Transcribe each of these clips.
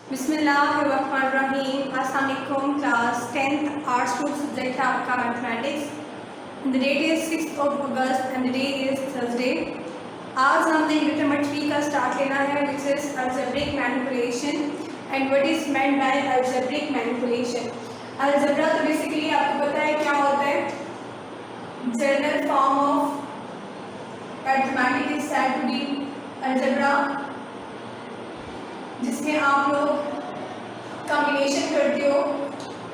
बिस्मिल्लाहिर्रहमानिर्रहीम। अस्सलाम वालेकुम। Class 10th arts group subject है आपका mathematics. The date is 6 August and the day is Thursday. आज हमने यूनिट नंबर 3 का स्टार्ट लेना है which is algebraic manipulation and what is meant by algebraic manipulation. Algebra तो बेसिकली आपको पता है क्या होता है, general form of mathematics is said to be algebra, जिसमें आप लोग कॉम्बिनेशन करते हो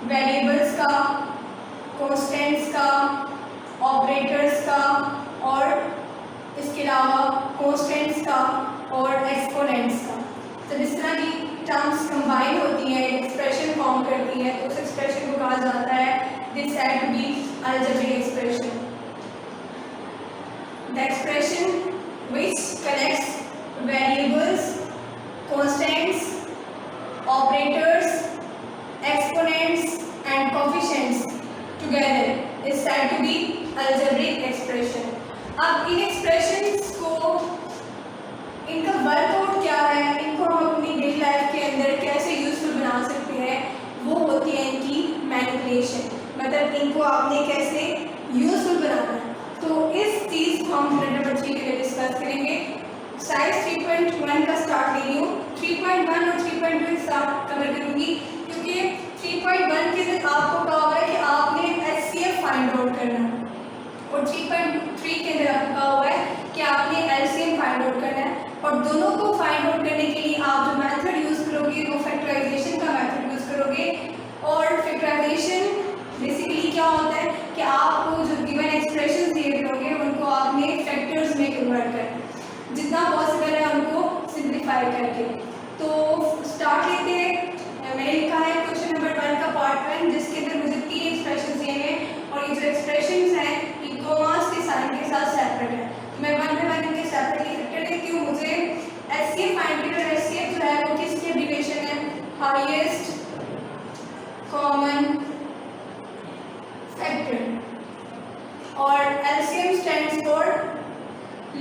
वेरिएबल्स का, कॉन्स्टेंट्स का, ऑपरेटर्स का और इसके अलावा कॉन्स्टेंट्स का और एक्सपोनेंट्स का। तो जिस तरह की टर्म्स कंबाइन होती हैं, एक्सप्रेशन फॉर्म करती है, तो उस एक्सप्रेशन को कहा जाता है this said to be algebraic expression. The expression which connects variables, constants, operators, exponents and coefficients together is said to be algebraic expression। अब इन expressions को, इनका वर्कआउट क्या है, इनको हम अपनी डेली लाइफ के अंदर कैसे यूजफुल बना सकते हैं, वो होती है इनकी मैनिपुलेशन, मतलब इनको आपने कैसे यूजफुल बनाना है। तो इस चीज़ को हम यूनिट नंबर 3 के लिए डिस्कस करेंगे। साइज 3.1 का स्टार्ट ले रही हूँ, 3.1 और 3.2 एक साथ कवर करूँगी, क्योंकि 3.1 के अंदर आपको कहा हुआ है कि आपने एचसीएफ फाइंड आउट करना है और 3.3 के अंदर आपको कहा हुआ है कि आपने एलसीएम फाइंड आउट करना है। और दोनों को फाइंड आउट करने के लिए आप जो मेथड यूज़ करोगे वो फैक्टराइजेशन का मेथड यूज़ करोगे। और फैक्टराइजेशन बेसिकली क्या होता है कि आपको जो गिवन एक्सप्रेशन दिए करोगे उनको आपने फैक्टर्स में कन्वर्ट करना है, जितना पॉसिबल है उनको सिंप्लीफाई करके। तो स्टार्ट लेते हैं। मैंने लिखा है क्वेश्चन नंबर 1 का पार्ट 1, जिसके अंदर मुझे 3 एक्सप्रेशन दिए हैं और ये जो एक्सप्रेशंस हैं ये कॉमास के साइन के साथ सेपरेट है। तो मैं वन बाय वन इनके सेपरेटली फैक्टर लेती हूँ। मुझे एचसीएफ फाइंड करना है। एचसीएफ जो है वो किसकी एब्रिविएशन है, हाईएस्ट कॉमन फैक्टर, और LCM stands for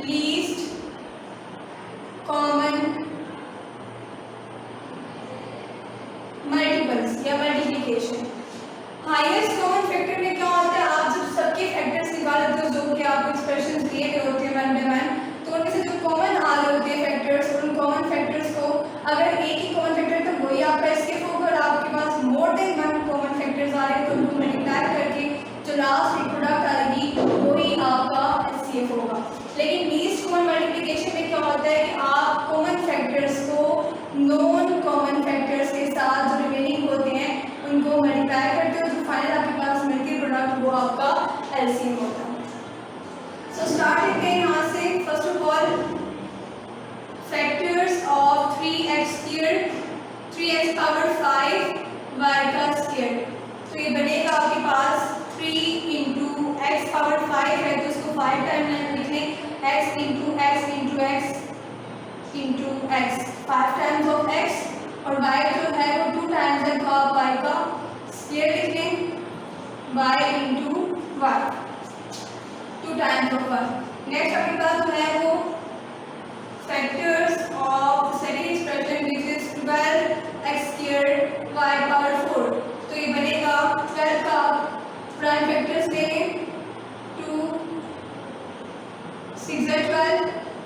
least common multiples या मल्टीप्लिकेशन। हाईएस्ट कॉमन फैक्टर में क्या होता है, आप जब सबके फैक्टर्स निकालते हो जो कि आपको एक्सप्रेशन दिए गए होते हैं वन बाय वन, तो उनमें से जो कॉमन आ रहे होते हैं फैक्टर्स, उन कॉमन फैक्टर्स को अगर एक ही कॉमन फैक्टर तो वही आपका एस्केप होगा, और आपके पास more than one common factors आ रहे हैं तो उनको मल्टीप्लाई करके जो लास्ट एक प्रोडक्ट आएगी वही आपका एस्केप होगा। लेकिन लीस्ट कॉमन मल्टीप्लिकेशन में क्या होता है कि आप कॉमन फैक्टर्स को नॉन कॉमन फैक्टर्स के साथ जो रिमेनिंग होते हैं उनको मल्टीप्लाई करते हो, जो फाइनल आपके पास मिलती है प्रोडक्ट वो आपका एलसीएम होता है। सो स्टार्ट करते हैं यहाँ से। First of all factors of 3x square, 3x power 5 y का स्क्वायर। तो ये बनेगा आपके पास 3 इंटू एक्स पावर 5 है तो इसको 5 टाइम लिख लें, x into x into x into x, 5 times of x, और y जो है वो 2 टाइम्स है तो आप y का स्क्वायर लिख लें, y into y, 2 times of y। Next आपके पास जो है वो factors of second expression which is 12x square y power 4। तो ये बनेगा 12 का प्राइम फैक्टर्स ले लें, 2 6 12,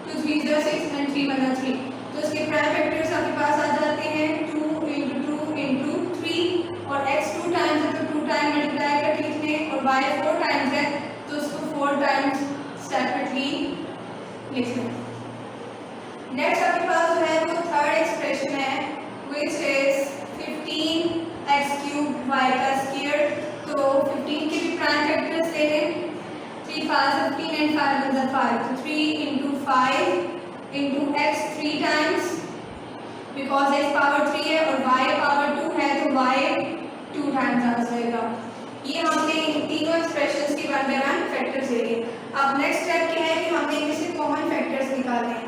2 3 6 एंड 3 1 3। तो इसके प्राइम फैक्टर्स आपके पास आ जाते हैं 2 इंटू 2 इंटू 3, और x 2 टाइम्स है तो 2 टाइम मल्टीप्लाई करके लिख लें, और y 4 टाइम्स है तो उसको 4 टाइम्स सेपरेटली लिख लें। नेक्स्ट आपके पास जो है वो थर्ड एक्सप्रेशन है which is 15x cube y का स्क्वायर। तो 15 के भी प्राइम फैक्टर्स ले लें, 3 5 15 एंड 5 1 5, तो 3 into 5 into x 3 times, because x power 3 है और y पावर 2 है तो y 2 टाइम्स आ जाएगा। ये हमने इन तीनों एक्सप्रेशंस के वन बाय वन फैक्टर्स ले लिए। अब नेक्स्ट स्टेप क्या है कि हमने इनमें से कॉमन फैक्टर्स निकाले हैं।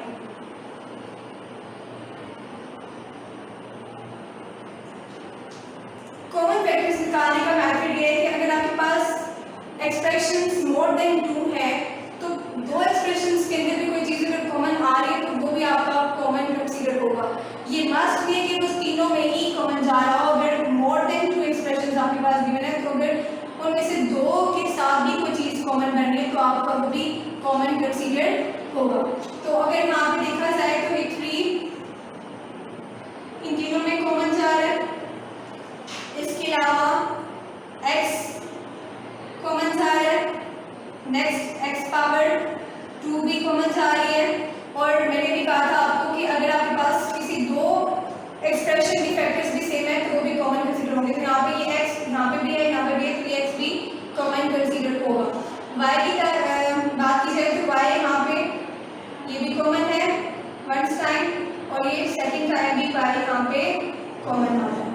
कॉमन फैक्टर्स निकालने का मेथड ये है कि अगर आपके पास एक्सप्रेशंस मोर देन 2 है तो दो एक्सप्रेशंस के अंदर भी कोई चीज़ अगर कॉमन आ रही है तो वो भी आपका कॉमन कंसीडर होगा। ये मस्ट भी है कि उस तीनों तीनों में ही कॉमन जा रहा हो, अगर मोर देन 2 एक्सप्रेशन आपके पास गिवन है, तो अगर उनमें से 2 के साथ भी कोई चीज़ कॉमन बन रही है तो आपका वो भी कॉमन कंसीडर होगा। तो अगर यहाँ पे देखा जाए तो ये 3 इन तीनों में कॉमन जा रहा है, इसके अलावा x कॉमन जा रहा है, नेक्स्ट x पावर 2 भी कॉमन जा रही है। और मैंने भी कहा था आपको कि अगर आपके पास किसी 2 एक्सप्रेशन की फैक्टर्स भी सेम है तो वो भी कॉमन कंसीडर होंगे। तो यहाँ पे ये x यहाँ पे भी है, यहाँ पे भी है, तो ये x भी कॉमन कंसीडर होगा। y की बात की जाए तो y यहाँ पे ये भी कॉमन है फर्स्ट टाइम, और ये सेकंड टाइम भी y यहाँ पे कॉमन आ रहा है।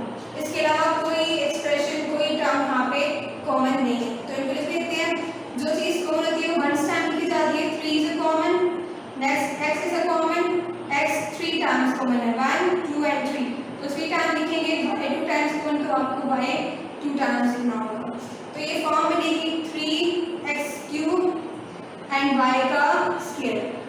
इसके अलावा कोई एक्सप्रेशन कोई टर्म यहाँ पे कॉमन नहीं है। तो इनको लिख देते हैं, जो चीज़ कॉमन होती है वो वन टाइम लिखी जाती है, 3 is a common, next x is a common, x 3 times common है, 1 2 एंड 3, तो 3 टाइम लिखेंगे, y 2 टाइम्स कॉमन तो आपको y 2 टाइम्स लिखना होगा। तो ये फॉर्म बनेगी 3x³ एंड y का स्क्वायर।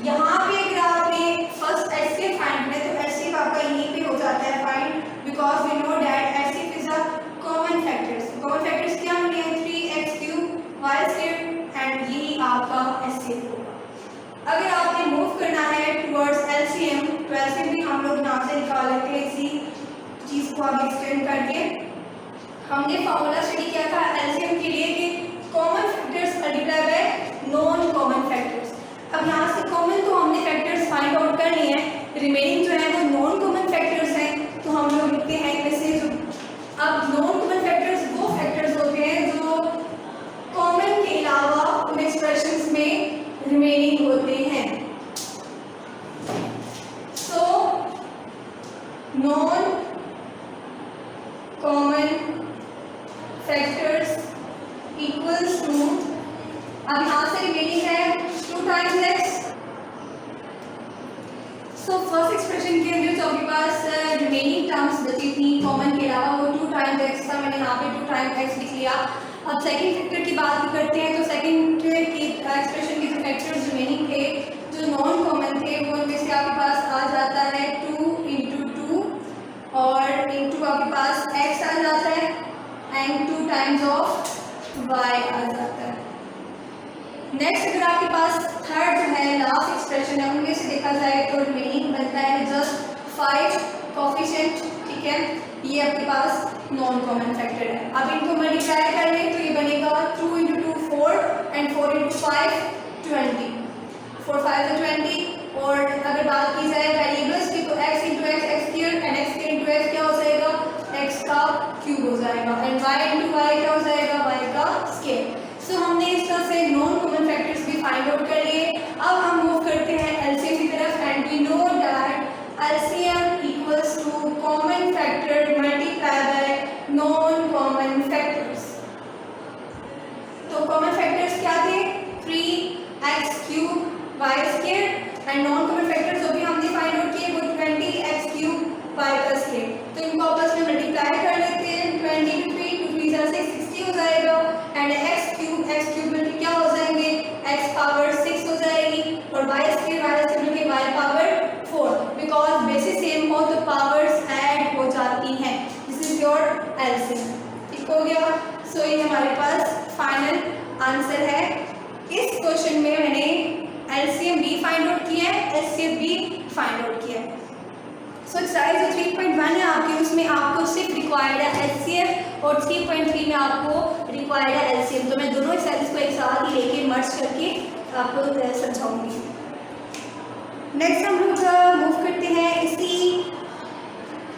यहाँ पे अगर आपने फर्स्ट HCF फाइंड करें तो HCF आपका यहीं पे हो जाता है find, because we know that HCF is a common factors. Common factors क्या होंगे, 3x³ y² एंड यही आपका HCF होगा। अगर आपने मूव करना है टुवर्ड्स LCM, तो LCM भी हम लोग यहाँ से निकाल लेते हैं इसी चीज़ को आगे एक्सटेंड करके। हमने फॉर्मूला स्टडी किया था LCM के लिए कि common factors multiply by non common factors. अब यहाँ से कॉमन तो हमने फैक्टर्स फाइंड आउट कर लिए हैं, रिमेनिंग जो है वो नॉन कॉमन फैक्टर्स हैं, तो हम लोग लिखते हैं इनमें से जो अब नॉन कॉमन फैक्टर्स वो फैक्टर्स होते हैं जो कॉमन के अलावा उन एक्सप्रेशंस में रिमेनिंग होते हैं। So non common factors equals to, अब यहाँ से रिमेनिंग है 2 times x। So first expression के अंदर जो आपके पास रिमेनिंग टर्म्स बची थी कॉमन के अलावा वो 2 टाइम्स x था, मैंने यहाँ पे 2 टाइम्स x लिख लिया। अब सेकंड फैक्टर की बात करते हैं, तो सेकंड की एक्सप्रेशन के जो फैक्टर्स रिमेनिंग थे जो नॉन कॉमन थे वो इनमें से आपके पास आ जाता है 2 × 2 और इंटू आपके पास x आ जाता है एंड 2 टाइम्स ऑफ y आ जाता है। नेक्स्ट अगर आपके पास थर्ड जो है लास्ट एक्सप्रेशन है उनमें से देखा जाए तो रिमेनिंग बनता है जस्ट 5 कोफिशिएंट, ठीक है, ये आपके पास नॉन कॉमन फैक्टर है। अब इनको मल्टीप्लाई कर लें तो ये बनेगा 2 × 2 4 एंड 4 × 5 20, 4 5 20। और अगर बात की जाए वेरिएबल्स की तो x × x x² and x × x क्या हो जाएगा, x का क्यूब हो जाएगा एंड y × y क्या हो जाएगा, y का स्क्वायर। सो हमने इस तरह से नॉन कॉमन फैक्टर्स भी फाइंड आउट कर लिए। अब हम मूव करते हैं एलसीएम की तरफ and we know that LCM equals to common factor multiply by non common factors. तो कॉमन फैक्टर्स क्या थे, 3x³ y² and non common factors जो भी हमने फाइंड आउट किए वो 20x³ y का स्क्वायर। तो इनको आपस में मल्टीप्लाई कर लेते हैं, 20 × 3 2 3 से 60 हो जाएगा एंड x³ में क्या हो जाएंगे, x पावर 6 हो जाएगी और y² में y power 4, because basis same हो तो पावर्स ऐड हो जाती हैं। दिस इज योर एलसीएम, ठीक हो गया। सो ये हमारे पास फाइनल आंसर है। इस क्वेश्चन में मैंने एलसीएम भी फाइंड आउट किया है, एचसीएफ भी फाइंड आउट किया है। सो एक्सरसाइज 3.1 है आपकी, उसमें आपको सिर्फ रिक्वायर्ड है एचसीएफ और 3.3 में आपको रिक्वायर्ड है एलसीएम। तो मैं दोनों एक्सरसाइज को एक साथ ही लेके मर्ज करके आपको समझाऊंगी। नेक्स्ट हम लोग मूव करते हैं इसी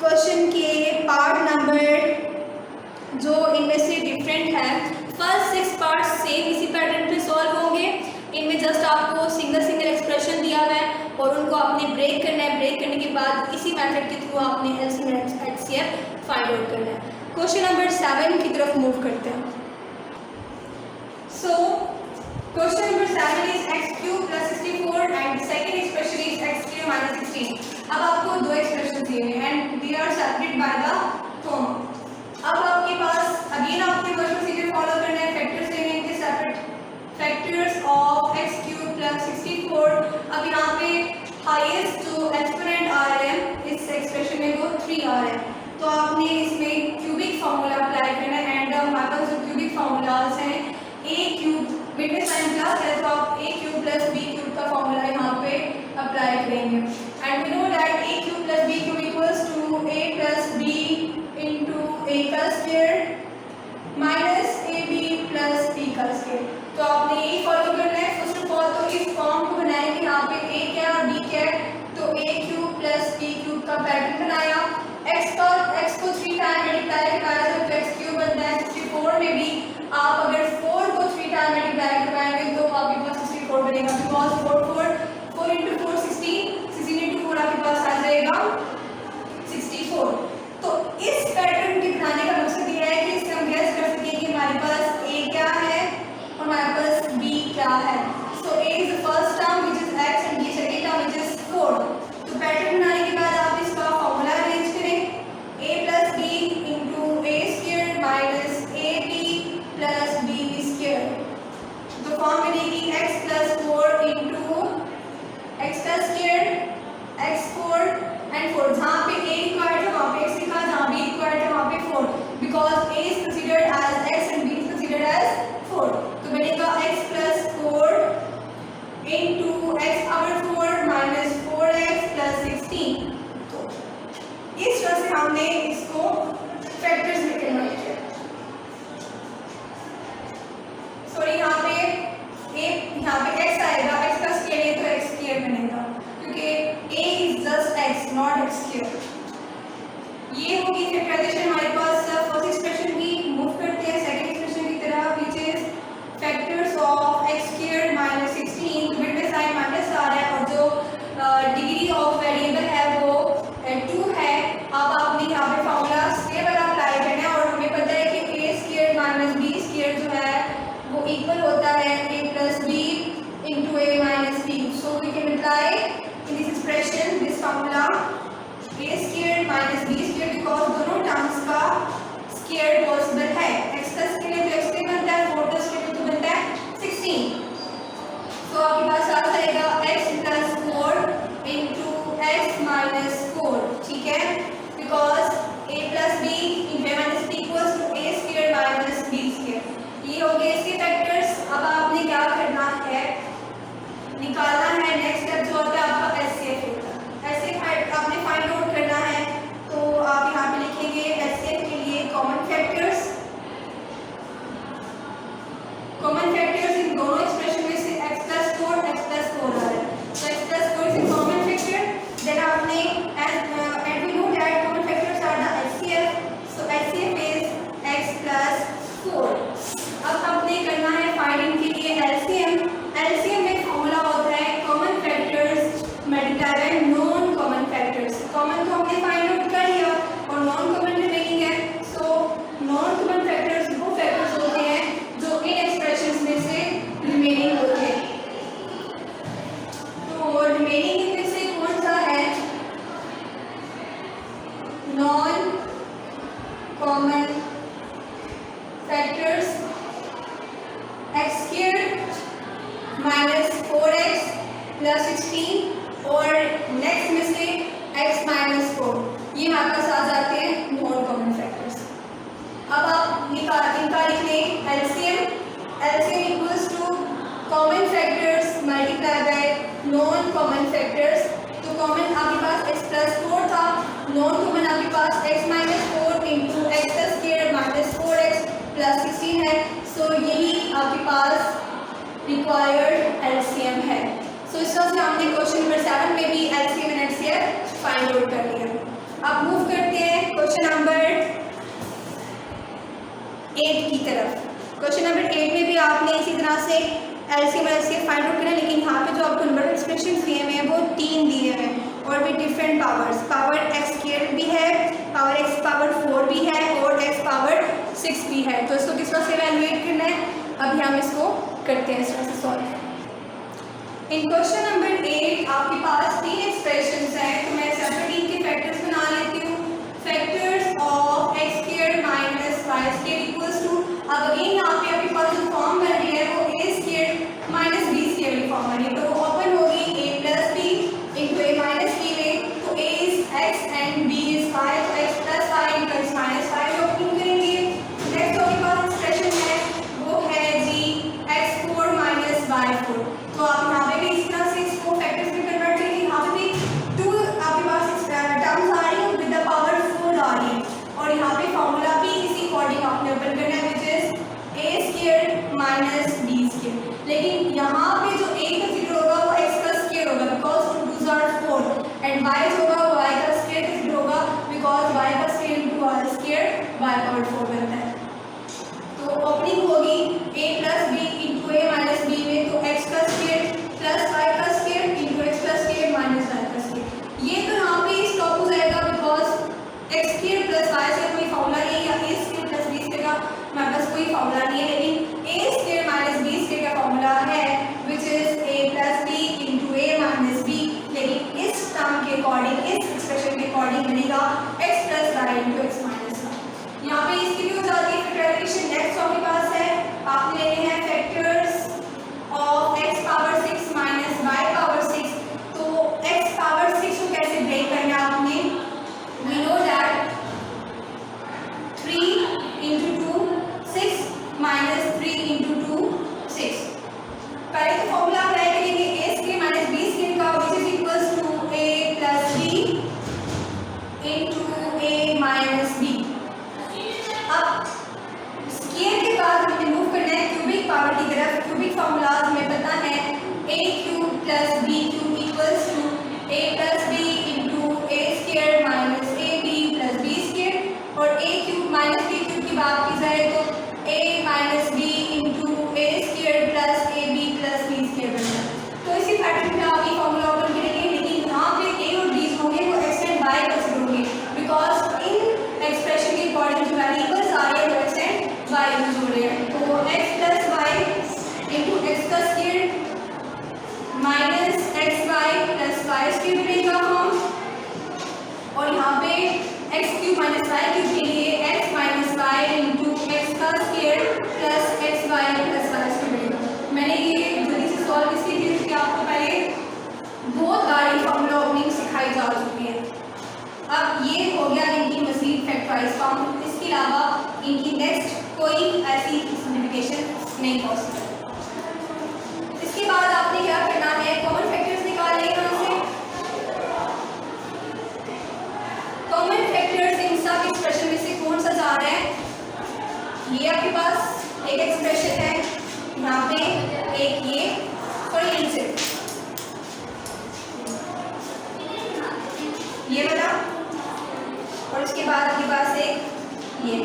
क्वेश्चन के पार्ट नंबर जो इनमें से डिफरेंट है। फर्स्ट 6 पार्ट सेम इसी पैटर्न पे सॉल्व होंगे। इनमें जस्ट आपको सिंगल एक्सप्रेशन दिया हुआ है और उनको आपने ब्रेक करना है। ब्रेक करने के बाद इसी मेथड के थ्रू आपने LCM and HCF find out करना है। क्वेश्चन नंबर 7 की तरफ मूव करते हैं। So question number 7 is x³ + 64 and second expression is x³ - 16। अब आपको दो एक्सप्रेशन दिए हैं and they are separated by the comma. अब आपके पास अगेन आपके वर्ड प्रोसीजर फॉलो करना है। फैक्टर्स लेने हैं, सेपरेट फैक्टर्स ऑफ x³ + 64। अब यहाँ पे हाईएस्ट जो एक्सपोनेंट आ रहे हैं इस एक्सप्रेशन में वो 3r है। तो आपने इसमें क्यूबिक फार्मूला अप्लाई करना है एंड हमारे पास जो क्यूबिक फार्मूलाज हैं a क्यूब मिड में साइन प्लस है तो आप a cube plus b cube का फार्मूला यहाँ पे अप्लाई करेंगे and we know that a cube plus b cube equals to a plus b into a का square minus ab plus b का स्क्वायर। तो आपने यही फॉलो करना है। फर्स्ट ऑफ ऑल तो इस फॉर्म को बनाएंगे, यहाँ पे a क्या और b क्या है, तो a cube plus b cube का पैटर्न बनाया। x को 3 टाइम मल्टीप्लाई कराया तो x क्यूब बनता है 64 में भी आप अगर 4 को 3 टाइम मल्टीप्लाई करवाएंगे तो आपके पास 64 बनेगा बिकॉज 4 इंटू 4 16 इंटू 4 आपके पास आ जाएगा 64। तो इस पैटर्न के बनाने का मकसद ये है कि इससे हम गैस कर सकें कि हमारे पास a क्या है और हमारे पास b क्या है। सो a is the first term which is x and b second term which is 4। तो पैटर्न बनाने के बाद आप इसका फॉर्मूला अरेंज करें a plus b into a square minus ab plus b square. तो फॉर्म बनेगी x प्लस 4 इंटू x का स्क्वायर x4 एंड 4। जहाँ पे a रिक्वायर्ड है वहाँ पे x लिखा, जहाँ b रिक्वायर्ड है वहाँ पे 4 because a is considered as x and b is considered as 4। तो बनेगा x plus 4 into x power 4 minus 4x plus 16। तो इस तरह से हमने इसको फैक्टर्स में कन्वर्ट किया। सॉरी यहाँ पे x आएगा, x का स्क्वायर है तो x स्क्वायर बनेगा क्योंकि a is just x not x square. ये होगी फैक्टराइजेशन हमारे पास फर्स्ट एक्सप्रेशन की। मूव करते हैं सेकंड एक्सप्रेशन की तरफ which is factors of x square minus 16। Mid में साइन माइनस आ रहा है और जो डिग्री ऑफ वेरिएबल है वो 2 है। अब आपने यहाँ पे फार्मूला स्क्वायर वाला अप्लाई करना है और हमें पता है कि a square minus b square जो है वो इक्वल होता है a plus b into a minus b। So we can apply in this expression this formula a square minus b square because दोनों टर्म्स का स्क्वायर पॉसिबल है। x का square तो x स्क्वायर बनता है, 4 का स्क्वायर तो बनता है 16। तो आपके पास आ जाएगा x plus 4 into x minus 4, ठीक है, because a plus b into a minus b equals to a square minus b square. ये हो गए इसके फैक्टर्स। अब आपने क्या करना है, निकालना है नेक्स्ट स्टेप जो होता है आपका HCF होता है। HCF आपने फाइंड आउट करना है तो आप यहाँ पे लिखेंगे HCF के लिए कॉमन फैक्टर्स इन दोनों एक्सप्रेशन में से x प्लस 4 आ रहा है तो x plus 4 is a common factor. Then आपने and we know that common factors are the HCF, so HCF is x plus 4। अब आपने करना है फाइंडिंग के लिए LCM। LCM में फॉर्मूला होता है common factors multiply by non common factors. Common तो हमने फाइंड आउट कर लिया और नॉन कॉमन रिमेनिंग है। सो नॉन कॉमन फैक्टर्स वो फैक्टर्स होते हैं जो इन एक्सप्रेशंस में से रिमेनिंग होते हैं। तो रिमेनिंग इनमें से कौन सा है, non common factors x square minus 4x plus 16 और नेक्स्ट में से x माइनस 4, ये हमारे पास आ जाते हैं नॉन कॉमन फैक्टर्स। अब आप इनका लिख लें LCM equals to common factors multiply by non common factors. तो कॉमन आपके पास x प्लस 4 था, नॉन कॉमन आपके पास x माइनस 4 इंटू x का स्क्वायर माइनस 4x प्लस 16 है। सो यही आपके पास रिक्वायर्ड LCM है। सो इस तरह से हमने क्वेश्चन नंबर 7 में भी LCM and HCF find out कर लिया। अब मूव करते हैं क्वेश्चन नंबर 8 की तरफ। क्वेश्चन नंबर 8 में भी आपने इसी तरह से LCM और HCF फाइंड आउट करना है, लेकिन यहाँ पे जो आपको नंबर ऑफ एक्सप्रेशंस दिए हुए हैं वो 3 दिए हुए हैं और भी different powers. Power x square भी है, पावर x पावर 4 भी है और x पावर 6 भी है। तो इसको किस तरह से इवैल्यूएट करना है, अभी हम इसको करते हैं इस तरह से सॉल्व। इन क्वेश्चन नंबर 8 आपके पास 3 एक्सप्रेशंस हैं तो मैं सेपरेटली के फैक्टर्स बना लेती हूँ। Factors of x square minus y square equals to, अब अगेन यहाँ पे आपके पास जो फॉर्म बन रही है वो a square minus b square की फॉर्म बनी, तो वो ओपन होगी a plus b into a minus b में। तो a is x and b is तो आप यहाँ पे भी इस तरह से इसको फैक्टर्स में कन्वर्ट करेंगे। यहाँ पे भी 2 आपके पास टर्म्स आ रही है विद द पावर 4 आ रही है और यहाँ पे फॉर्मूला भी इसी अकॉर्डिंग आपने ओपन करना है which is a square minus b square. लेकिन यहाँ पे जो a कंसीडर होगा वो x का स्क्वायर होगा बिकॉज 2 2 आर 4 एंड y जो होगा वो y का स्क्वायर कंसीडर होगा बिकॉज y का square into r square y power 4 बनता है। तो ओपनिंग होगी a plus b into a minus b में, तो x का स्क्वायर प्लस y का स्क्वायर इंटू x का स्क्वायर माइनस y का स्क्वायर। ये तो यहाँ पे स्टॉप हो जाएगा because x square plus y से कोई फॉर्मूला नहीं है या a square plus b square का हमारे पास कोई फॉर्मूला नहीं है, लेकिन a square minus b square का फॉर्मूला है which is a plus b into a minus b। लेकिन इस टर्म के अकॉर्डिंग, इस एक्सप्रेशन के अकॉर्डिंग बनेगा x plus y into x minus y। यहाँ पे इसकी भी हो जाती है फैक्टराइजेशन। नेक्स्ट आपके पास है, आपने लेने हैं factors of x power 6 minus y power 6। तो x पावर 6 को कैसे ब्रेक करना है आपने, we know that 3 into 2 6 minus 3 into 2 6। पहले तो फॉर्मूला अप्लाई करेंगे a square minus b square का which is equals to a plus b into a minus b। अब स्क्वायर के बाद हमें मूव करना है क्यूबिक पावर की तरफ। क्यूबिक फार्मूलाज हमें पता है a cube plus b cube equals to a plus b into a square minus a b plus b square. और a cube minus b cube की बात की जाए तो a minus b into a square plus a b plus b square बनता है। तो इसी पैटर्न में आप ये फार्मूला ओपन करेंगे, लेकिन यहाँ पे a और b होंगे वो x एंड y कंसीडर होंगे बिकॉज इन एक्सप्रेशन के अकॉर्डिंग जो वेरिएबल्स आ रहे हैं वो x एंड y यूज हो रहे हैं। तो x plus y into x का square minus xy plus y square बनेगा फॉर्म, और यहाँ पे x cube minus y cube के लिए x minus y into x का square plus xy plus y square बनेगा। मैंने ये जल्दी से सॉल्व इसलिए किया क्योंकि आपको पहले बहुत बार ये फॉर्मूला ओपनिंग सिखाई जा चुकी है। अब ये हो गया इनकी मज़ीद फैक्टराइज फॉर्म, इसके अलावा इनकी नेक्स्ट कोई ऐसी सिम्प्लिफिकेशन नहीं पॉसिबल। इसके बाद आपने क्या करना है, कॉमन फैक्टर्स निकालने हैं। यहाँ से कॉमन फैक्टर्स इन सब एक्सप्रेशन में से कौन सा जा रहा है, ये आपके पास एक एक्सप्रेशन है, यहाँ पे एक ये और ये वाला, और इसके बाद आपके पास एक ये।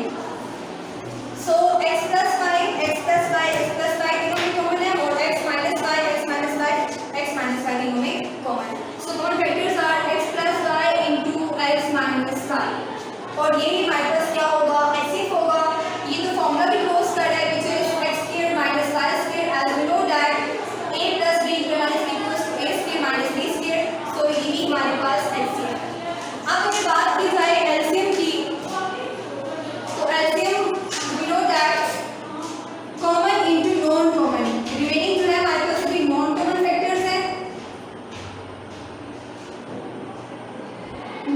So x plus y x plus y x plus y तीनों में कॉमन है, और x minus y x minus y x minus y तीनों में कॉमन है। So common factors are x plus y into x minus y, और ये हमारे पास क्या होगा, एक्सिफ होगा। ये तो फॉर्मूला भी क्लोज कर रहा है which is X square minus Y square as we know that a plus b minus b equals to a square minus b square. So ये भी हमारे पास एक्सिफ है। अब अगर बात की जाए एलसीएम की, तो LCM we know that common into non common, remaining जो है हमारे पास सभी नॉन कॉमन फैक्टर्स हैं।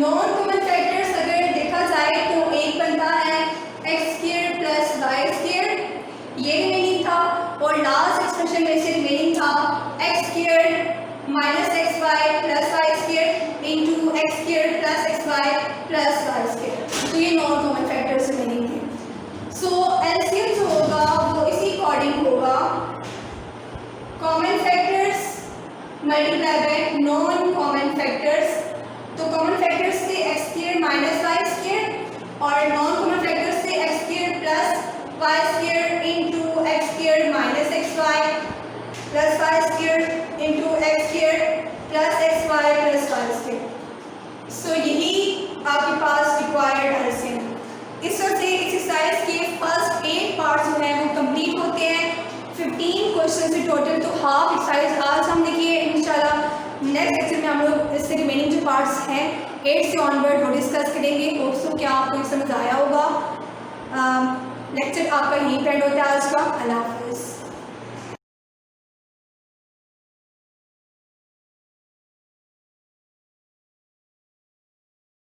नॉन कॉमन फैक्टर्स अगर देखा जाए तो एक बनता है x square plus Y square, ये रिमेनिंग था, और लास्ट एक्सप्रेशन में से रिमेनिंग था x square minus x Y plus Y square into x square plus x Y plus Y square. तो ये नॉन कॉमन फैक्टर्स रिमेनिंग थे। सो एलसीएम जो होगा वो इसी अकॉर्डिंग होगा common factors multiply by non common factors. तो कॉमन फैक्टर्स से X square minus Y square, और नॉन कॉमन फैक्टर्स से X square plus Y square into x square minus x Y plus Y square into x square plus x Y plus Y square. So यही आपके पास required LCM. इस तरह से exercise के first 8 parts जो हैं वो कंप्लीट होते हैं। 15 क्वेश्चन से टोटल, तो हाफ एक्सरसाइज आज हम देखिए इंशाल्लाह नेक्स्ट लेक्चर में हम लोग इससे रिमेनिंग जो पार्ट्स हैं 8 से ऑनवर्ड वो डिस्कस करेंगे। होप्स क्या आपको समझ आया होगा। लेक्चर आपका यहीं पे एंड होता है आज का। अल्लाह हाफ़िज़।